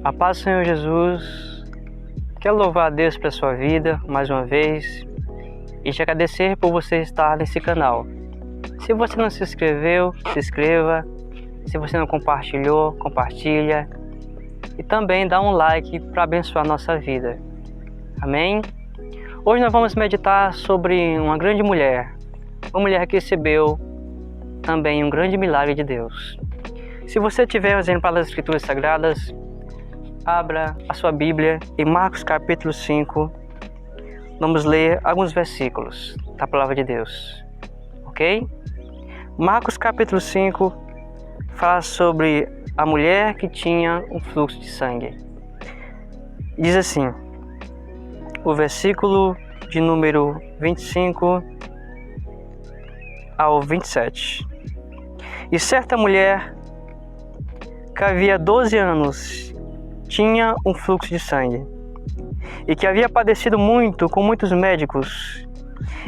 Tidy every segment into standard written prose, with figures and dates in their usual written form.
A paz do Senhor Jesus. Quero louvar a Deus pela sua vida mais uma vez e te agradecer por você estar nesse canal. Se você não se inscreveu, se inscreva. Se você não compartilhou, compartilha. E também dá um like para abençoar a nossa vida. Amém? Hoje nós vamos meditar sobre uma grande mulher. Uma mulher que recebeu também um grande milagre de Deus. Se você tiver o exemplar das Escrituras Sagradas, abra a sua Bíblia em Marcos capítulo 5. Vamos ler alguns versículos da Palavra de Deus. Ok? Marcos capítulo 5 fala sobre a mulher que tinha um fluxo de sangue. Diz assim, o versículo de número 25 ao 27. E certa mulher que havia 12 anos tinha um fluxo de sangue, e que havia padecido muito com muitos médicos,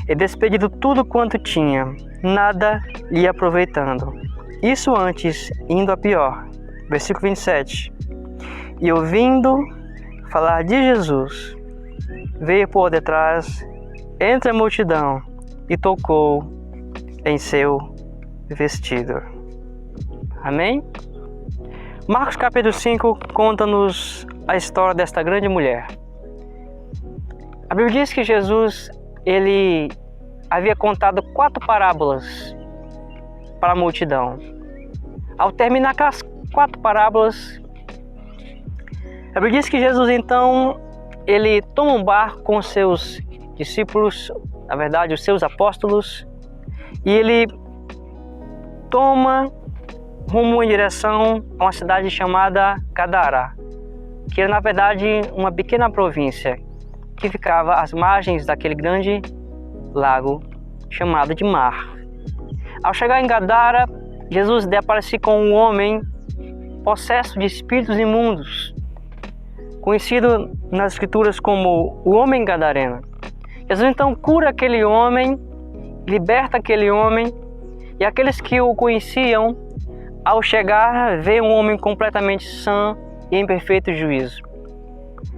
e despedido tudo quanto tinha, nada lhe aproveitando. Isso antes, indo a pior. Versículo 27. E ouvindo falar de Jesus, veio por detrás, entre a multidão, e tocou em seu vestido. Amém? Marcos capítulo 5 conta-nos a história desta grande mulher. A Bíblia diz que Jesus, ele havia contado 4 parábolas para a multidão. Ao terminar aquelas 4 parábolas, a Bíblia diz que Jesus então, ele toma um barco com os seus discípulos, na verdade os seus apóstolos, e ele toma rumo em direção a uma cidade chamada Gadara, que era na verdade uma pequena província que ficava às margens daquele grande lago chamado de Mar. Ao chegar em Gadara, Jesus depara-se com um homem possesso de espíritos imundos, conhecido nas escrituras como o homem gadareno. Jesus então cura aquele homem, liberta aquele homem, e aqueles que o conheciam, ao chegar, vê um homem completamente sã e em perfeito juízo.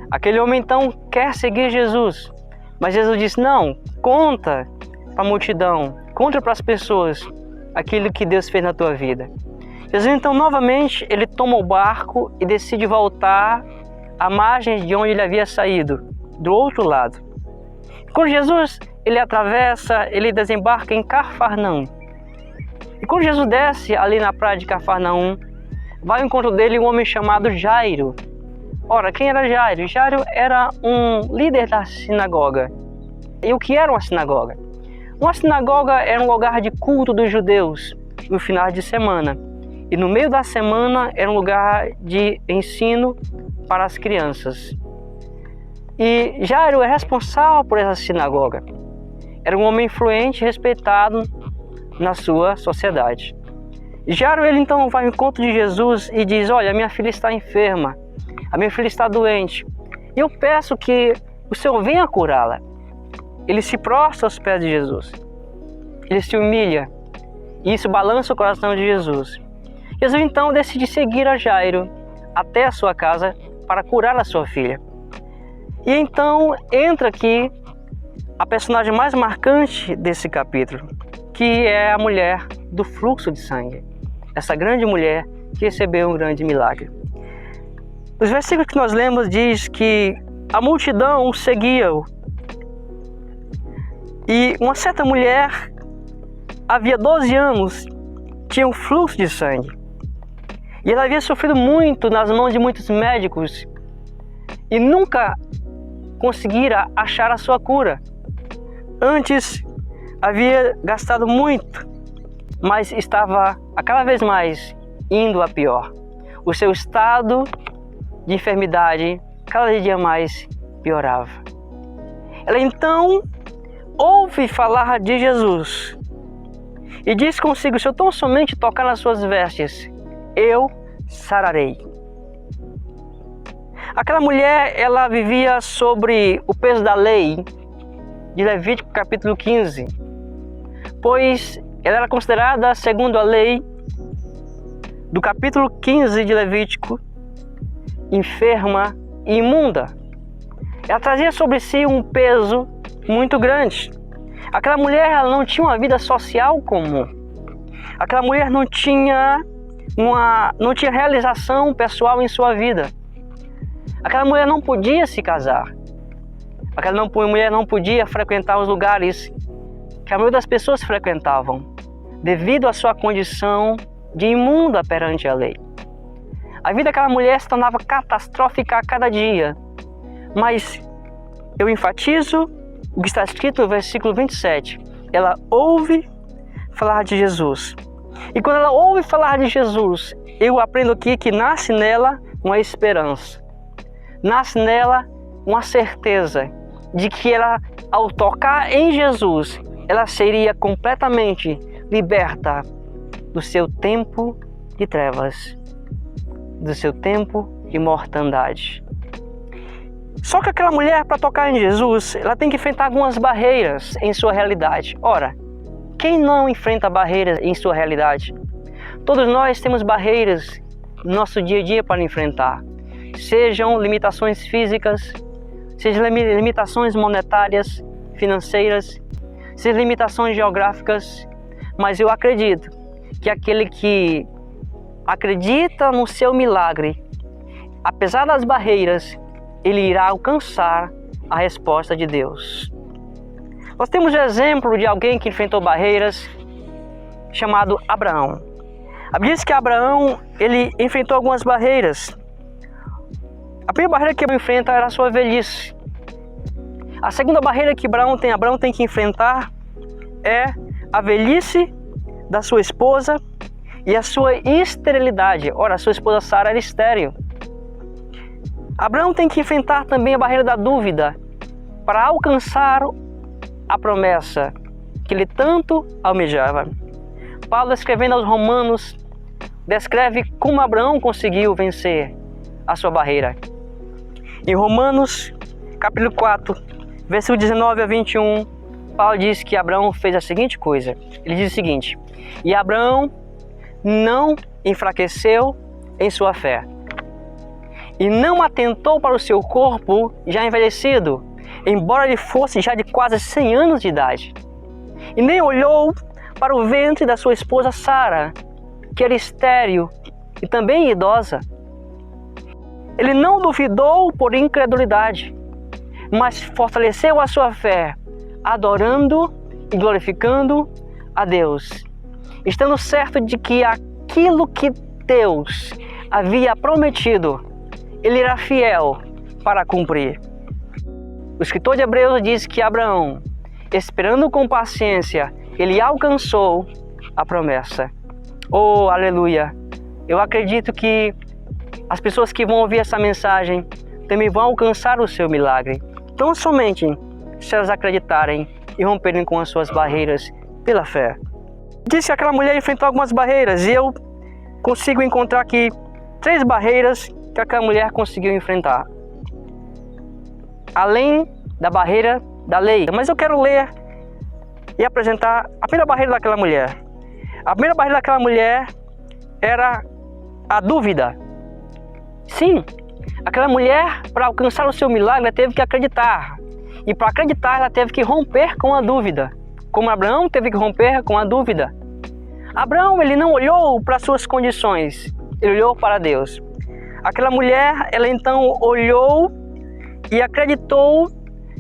Aquele homem então quer seguir Jesus, mas Jesus diz, não, conta para a multidão, conta para as pessoas aquilo que Deus fez na tua vida. Jesus então novamente, ele toma o barco e decide voltar à margem de onde ele havia saído, do outro lado. Quando Jesus ele atravessa, ele desembarca em Cafarnaum. E quando Jesus desce ali na praia de Cafarnaum, vai ao encontro dele um homem chamado Jairo. Ora, quem era Jairo? Jairo era um líder da sinagoga. E o que era uma sinagoga? Uma sinagoga era um lugar de culto dos judeus no final de semana. E no meio da semana era um lugar de ensino para as crianças. E Jairo é responsável por essa sinagoga. Era um homem influente, respeitado na sua sociedade. Jairo, ele então vai ao encontro de Jesus e diz, olha, minha filha está enferma, a minha filha está doente, e eu peço que o Senhor venha curá-la. Ele se prostra aos pés de Jesus, ele se humilha, e isso balança o coração de Jesus. Jesus então decide seguir a Jairo até a sua casa para curar a sua filha. E então entra aqui a personagem mais marcante desse capítulo, que é a mulher do fluxo de sangue. Essa grande mulher que recebeu um grande milagre. Os versículos que nós lemos diz que a multidão seguia-o. E uma certa mulher, havia 12 anos, tinha um fluxo de sangue. E ela havia sofrido muito nas mãos de muitos médicos e nunca conseguira achar a sua cura. Antes havia gastado muito, mas estava a cada vez mais indo a pior. O seu estado de enfermidade cada dia mais piorava. Ela então ouve falar de Jesus e diz consigo, se eu tão somente tocar nas suas vestes, eu sararei. Aquela mulher, ela vivia sobre o peso da lei de Levítico capítulo 15, pois ela era considerada, segundo a lei do capítulo 15 de Levítico, enferma e imunda. Ela trazia sobre si um peso muito grande. Aquela mulher, ela não tinha uma vida social comum. Aquela mulher não tinha realização pessoal em sua vida. Aquela mulher não podia se casar. Aquela mulher não podia frequentar os lugares que a maioria das pessoas frequentavam, devido à sua condição de imunda perante a lei. A vida daquela mulher se tornava catastrófica a cada dia. Mas eu enfatizo o que está escrito no versículo 27. Ela ouve falar de Jesus. E quando ela ouve falar de Jesus, eu aprendo aqui que nasce nela uma esperança. Nasce nela uma certeza de que ela, ao tocar em Jesus, ela seria completamente liberta do seu tempo de trevas, do seu tempo de mortandade. Só que aquela mulher, para tocar em Jesus, ela tem que enfrentar algumas barreiras em sua realidade. Ora, quem não enfrenta barreiras em sua realidade? Todos nós temos barreiras no nosso dia a dia para enfrentar. Sejam limitações físicas, sejam limitações monetárias, financeiras, sejam limitações geográficas. Mas eu acredito que aquele que acredita no seu milagre, apesar das barreiras, ele irá alcançar a resposta de Deus. Nós temos o exemplo de alguém que enfrentou barreiras, chamado Abraão. A Bíblia diz que Abraão, ele enfrentou algumas barreiras. A primeira barreira que Abraão enfrenta era a sua velhice. A segunda barreira que Abraão tem que enfrentar é a velhice da sua esposa e a sua esterilidade. Ora, a sua esposa Sara era estéril. Abraão tem que enfrentar também a barreira da dúvida para alcançar a promessa que ele tanto almejava. Paulo, escrevendo aos Romanos, descreve como Abraão conseguiu vencer a sua barreira. Em Romanos, capítulo 4, versículo 19 a 21, Paulo diz que Abraão fez a seguinte coisa. Ele diz o seguinte: e Abraão não enfraqueceu em sua fé, e não atentou para o seu corpo já envelhecido, embora ele fosse já de quase 100 anos de idade, e nem olhou para o ventre da sua esposa Sara, que era estéril e também idosa. Ele não duvidou por incredulidade, mas fortaleceu a sua fé, adorando e glorificando a Deus, estando certo de que aquilo que Deus havia prometido, ele era fiel para cumprir. O escritor de Hebreus diz que Abraão, esperando com paciência, ele alcançou a promessa. Oh, aleluia! Eu acredito que as pessoas que vão ouvir essa mensagem também vão alcançar o seu milagre, tão somente se elas acreditarem e romperem com as suas barreiras pela fé. Disse que aquela mulher enfrentou algumas barreiras e eu consigo encontrar aqui 3 barreiras que aquela mulher conseguiu enfrentar, além da barreira da lei. Mas eu quero ler e apresentar a primeira barreira daquela mulher. A primeira barreira daquela mulher era a dúvida. Sim, aquela mulher, para alcançar o seu milagre, ela teve que acreditar. E para acreditar, ela teve que romper com a dúvida. Como Abraão teve que romper com a dúvida. Abraão, ele não olhou para suas condições, ele olhou para Deus. Aquela mulher, ela então olhou e acreditou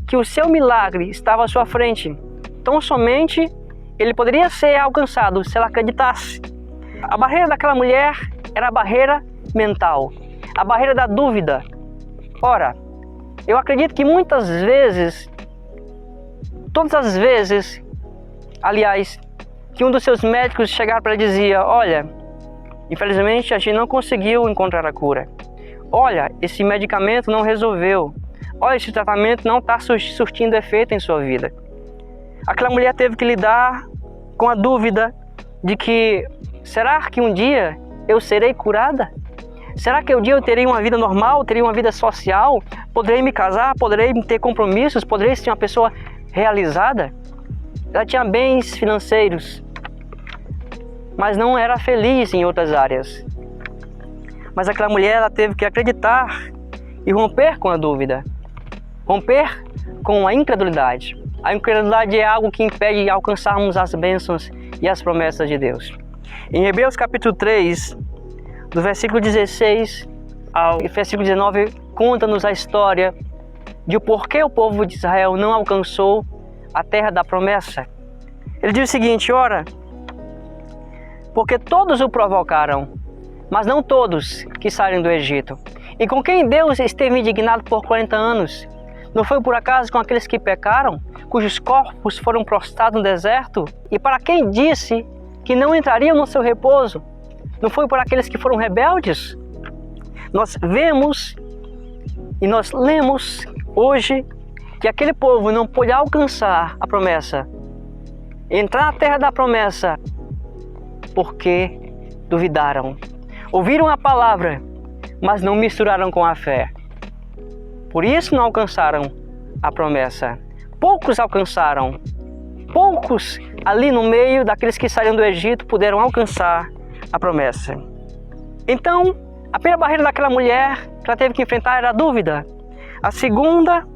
que o seu milagre estava à sua frente. Então somente ele poderia ser alcançado se ela acreditasse. A barreira daquela mulher era a barreira mental, a barreira da dúvida. Ora, eu acredito que muitas vezes, todas as vezes, aliás, que um dos seus médicos chegava para ela e dizia: olha, infelizmente a gente não conseguiu encontrar a cura. Olha, esse medicamento não resolveu. Olha, esse tratamento não está surtindo efeito em sua vida. Aquela mulher teve que lidar com a dúvida de que, será que um dia eu serei curada? Será que um dia eu terei uma vida normal, terei uma vida social? Poderei me casar? Poderei ter compromissos? Poderei ser uma pessoa realizada? Ela tinha bens financeiros, mas não era feliz em outras áreas. Mas aquela mulher, ela teve que acreditar e romper com a dúvida. Romper com a incredulidade. A incredulidade é algo que impede de alcançarmos as bênçãos e as promessas de Deus. Em Hebreus capítulo 3, do versículo 16 ao versículo 19, conta-nos a história de porquê o povo de Israel não alcançou a terra da promessa. Ele diz o seguinte: ora, porque todos o provocaram, mas não todos que saíram do Egito. E com quem Deus esteve indignado por 40 anos? Não foi por acaso com aqueles que pecaram, cujos corpos foram prostrados no deserto? E para quem disse que não entrariam no seu repouso? Não foi por aqueles que foram rebeldes? Nós vemos e nós lemos hoje que aquele povo não pôde alcançar a promessa, entrar na terra da promessa, porque duvidaram. Ouviram a palavra, mas não misturaram com a fé. Por isso não alcançaram a promessa. Poucos alcançaram. Poucos ali no meio daqueles que saíram do Egito puderam alcançar a promessa. Então, a primeira barreira daquela mulher que ela teve que enfrentar era a dúvida. A segunda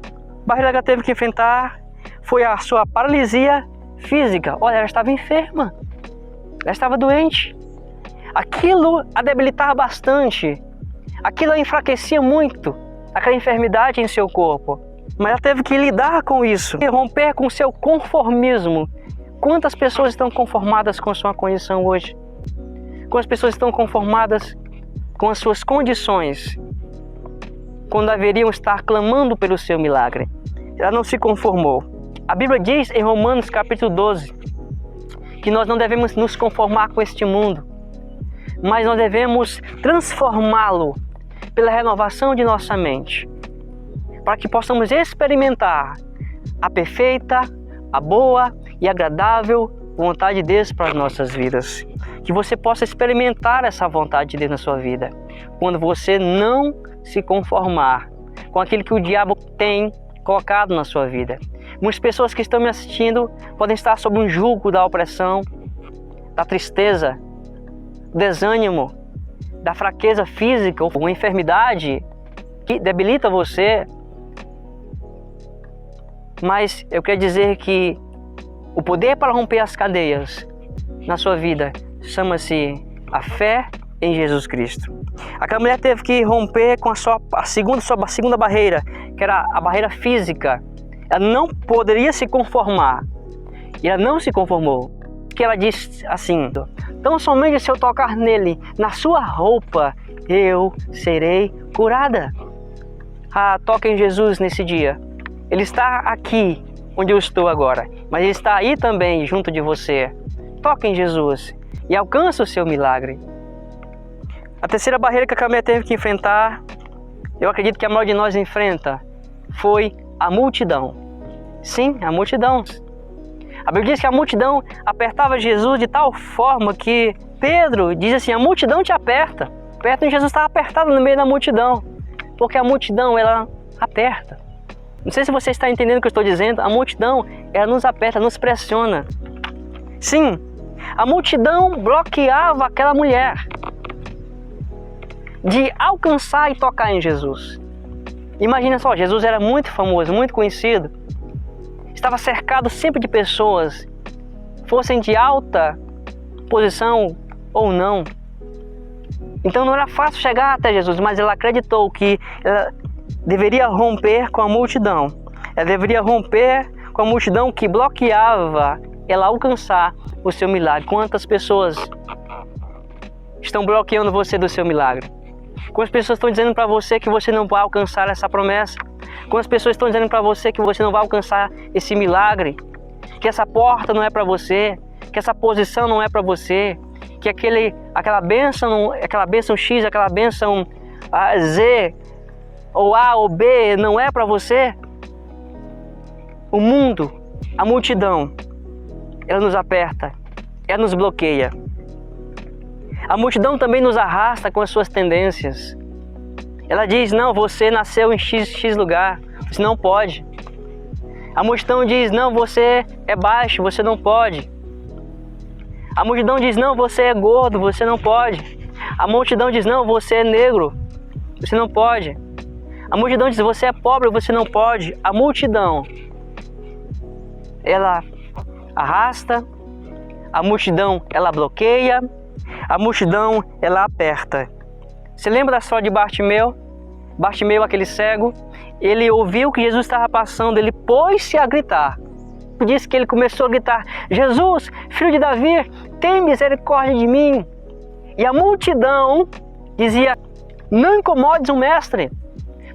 barreira que ela teve que enfrentar foi a sua paralisia física. Olha, ela estava enferma. Ela estava doente. Aquilo a debilitava bastante. Aquilo a enfraquecia muito, aquela enfermidade em seu corpo. Mas ela teve que lidar com isso e romper com o seu conformismo. Quantas pessoas estão conformadas com a sua condição hoje? Quantas pessoas estão conformadas com as suas condições, quando deveriam estar clamando pelo seu milagre? Ela não se conformou. A Bíblia diz em Romanos capítulo 12 que nós não devemos nos conformar com este mundo, mas nós devemos transformá-lo pela renovação de nossa mente, para que possamos experimentar a perfeita, a boa e agradável vontade de Deus para as nossas vidas. Que você possa experimentar essa vontade de Deus na sua vida, quando você não se conformar com aquilo que o diabo tem colocado na sua vida. Muitas pessoas que estão me assistindo podem estar sob um jugo da opressão, da tristeza, do desânimo, da fraqueza física ou uma enfermidade que debilita você. Mas eu quero dizer que o poder para romper as cadeias na sua vida chama-se a fé em Jesus Cristo. Aquela mulher teve que romper com a segunda barreira, que era a barreira física. Ela não poderia se conformar. E ela não se conformou. Que ela disse assim: tão somente se eu tocar nele, na sua roupa, eu serei curada. Toque em Jesus nesse dia. Ele está aqui onde eu estou agora, mas Ele está aí também junto de você. Toque em Jesus e alcance o seu milagre. A terceira barreira que a mulher teve que enfrentar, eu acredito que a maioria de nós enfrenta, foi a multidão. Sim, a multidão. A Bíblia diz que a multidão apertava Jesus de tal forma que Pedro diz assim: a multidão te aperta. Perto de Jesus estava apertado no meio da multidão, porque a multidão, ela aperta. Não sei se você está entendendo o que eu estou dizendo. A multidão, ela nos aperta, nos pressiona. Sim, a multidão bloqueava aquela mulher de alcançar e tocar em Jesus. Imagina só, Jesus era muito famoso, muito conhecido. Estava cercado sempre de pessoas, fossem de alta posição ou não. Então não era fácil chegar até Jesus, mas ela acreditou que ela deveria romper com a multidão. Ela deveria romper com a multidão que bloqueava ela alcançar o seu milagre. Quantas pessoas estão bloqueando você do seu milagre? Quantas pessoas estão dizendo para você que você não vai alcançar essa promessa? Quantas pessoas estão dizendo para você que você não vai alcançar esse milagre? Que essa porta não é para você? Que essa posição não é para você? Que aquela bênção X, aquela bênção Z, ou A ou B não é para você? O mundo, a multidão, ela nos aperta, ela nos bloqueia. A multidão também nos arrasta com as suas tendências. Ela diz: não, você nasceu em X lugar, você não pode. A multidão diz: não, você é baixo, você não pode. A multidão diz: não, você é gordo, você não pode. A multidão diz, não, você é negro, você não pode. A multidão diz, você é pobre, você não pode. A multidão, ela arrasta, a multidão, ela bloqueia, a multidão, ela aperta. Você lembra da história de Bartimeu? Bartimeu, aquele cego, ele ouviu que Jesus estava passando, ele pôs-se a gritar. Diz que ele começou a gritar, Jesus, filho de Davi, tem misericórdia de mim. E a multidão dizia, não incomodes o mestre.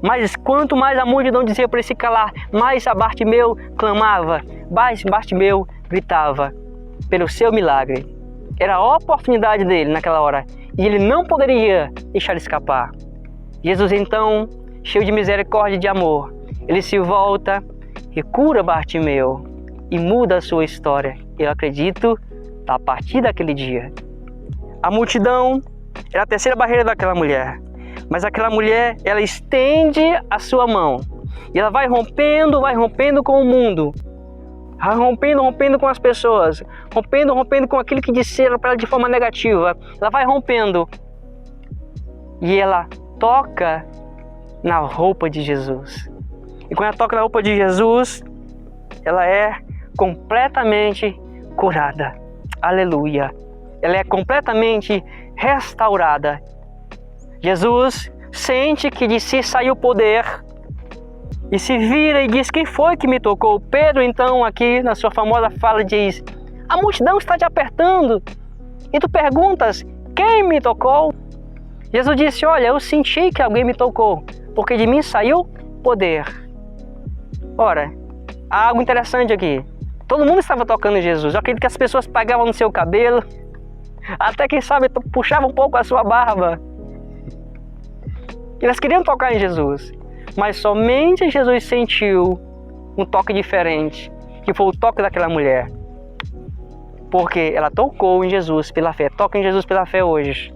Mas quanto mais a multidão dizia para ele se calar, mais a Bartimeu clamava, mais Bartimeu gritava pelo seu milagre. Era a oportunidade dele naquela hora e ele não poderia deixar escapar. Jesus então, cheio de misericórdia e de amor, ele se volta e cura Bartimeu e muda a sua história. Eu acredito, a partir daquele dia. A multidão era a terceira barreira daquela mulher. Mas aquela mulher, ela estende a sua mão. E ela vai rompendo com o mundo. Vai rompendo com as pessoas. Rompendo com aquilo que disseram para ela de forma negativa. Ela vai rompendo. E ela toca na roupa de Jesus. E quando ela toca na roupa de Jesus, ela é completamente curada. Aleluia. Ela é completamente restaurada. Jesus sente que de si saiu o poder e se vira e diz, quem foi que me tocou? Pedro então aqui na sua famosa fala diz, a multidão está te apertando e tu perguntas, quem me tocou? Jesus disse, olha, eu senti que alguém me tocou, porque de mim saiu poder. Ora, há algo interessante aqui. Todo mundo estava tocando em Jesus. Eu acredito que as pessoas pegavam no seu cabelo, até quem sabe puxavam um pouco a sua barba. Elas queriam tocar em Jesus, mas somente Jesus sentiu um toque diferente, que foi o toque daquela mulher. Porque ela tocou em Jesus pela fé. Toca em Jesus pela fé hoje.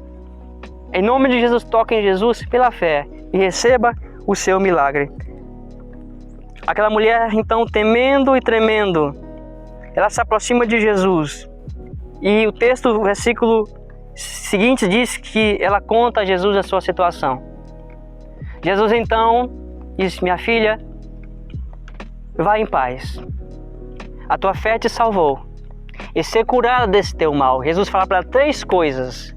Em nome de Jesus, toque em Jesus pela fé e receba o seu milagre. Aquela mulher, então, temendo e tremendo, ela se aproxima de Jesus. E o texto, o versículo seguinte diz que ela conta a Jesus a sua situação. Jesus então diz, minha filha, vá em paz. A tua fé te salvou. E ser curada desse teu mal. Jesus fala para ela 3 coisas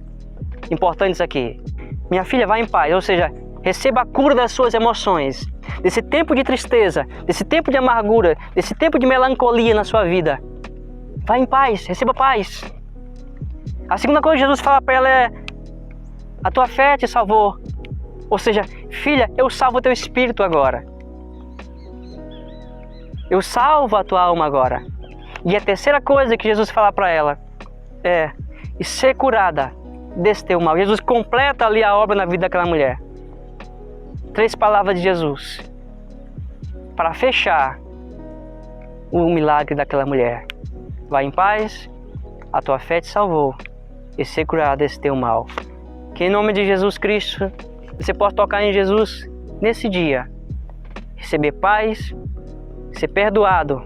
importantes aqui. Minha filha, vá em paz. Ou seja, receba a cura das suas emoções. Desse tempo de tristeza, desse tempo de amargura, desse tempo de melancolia na sua vida. Vá em paz, receba paz. A segunda coisa que Jesus fala para ela é, a tua fé te salvou. Ou seja, filha, eu salvo o teu espírito agora. Eu salvo a tua alma agora. E a terceira coisa que Jesus fala para ela é, e ser curada desse teu mal. Jesus completa ali a obra na vida daquela mulher. 3 palavras de Jesus para fechar o milagre daquela mulher. Vai em paz, a tua fé te salvou e ser curada desse teu mal. Que em nome de Jesus Cristo, você possa tocar em Jesus nesse dia, receber paz, ser perdoado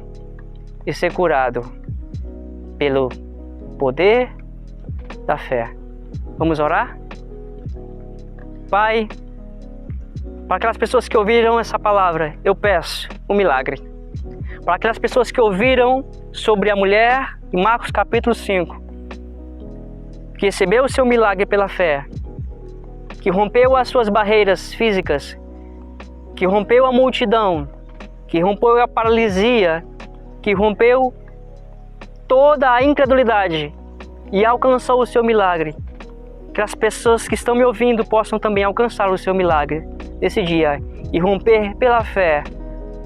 e ser curado pelo poder da fé. Vamos orar? Pai, para aquelas pessoas que ouviram essa palavra, eu peço um milagre. Para aquelas pessoas que ouviram sobre a mulher em Marcos capítulo 5, que recebeu o seu milagre pela fé, que rompeu as suas barreiras físicas, que rompeu a multidão, que rompeu a paralisia, que rompeu toda a incredulidade e alcançou o seu milagre. Que as pessoas que estão me ouvindo possam também alcançar o seu milagre nesse dia e romper pela fé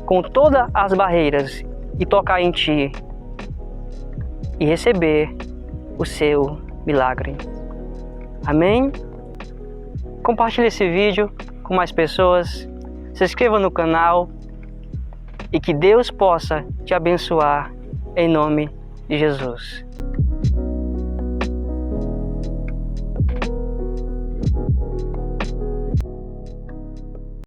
com todas as barreiras e tocar em Ti e receber o seu milagre. Amém? Compartilhe esse vídeo com mais pessoas, se inscreva no canal e que Deus possa te abençoar em nome de Jesus.